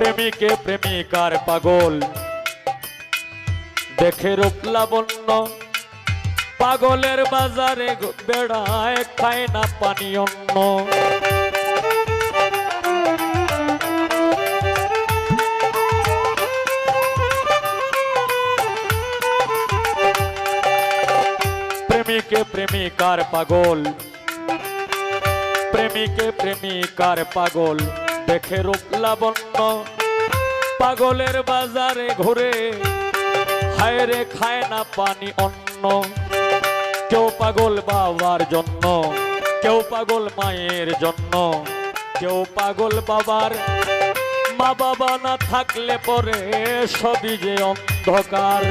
প্রেমিকে প্রেমিকার পাগল দেখে রূপ লাবণ্য, পাগলের বাজারে বেড়ায় খায় না পানি অন্ন। প্রেমিকে প্রেমিকার পাগল, প্রেমিকে প্রেমিকার পাগল দেখে রূপ লাবণ্য, পাগলের বাজারে ঘুরে হায় রে খায় না পানি অন্ন। কেউ পাগল বাবার জন্য, কেউ পাগল মায়ের জন্য, কেউ পাগল বাবার, মা বাবা না থাকলে পরে সবই যে অন্ধকার।